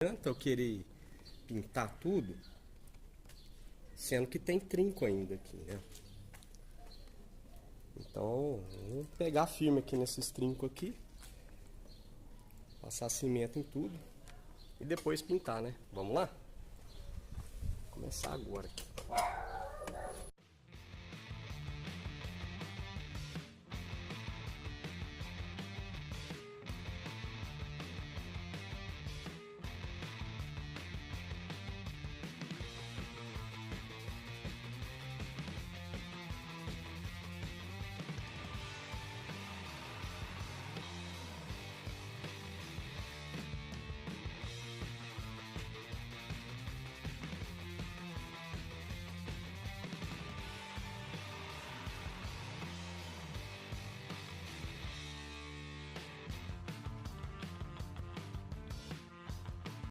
Tanto eu querer pintar tudo, sendo que tem trinco ainda aqui, né? Então, vou pegar firme aqui nesses trincos aqui, passar cimento em tudo e depois pintar, né? Vamos lá? Vou começar agora aqui.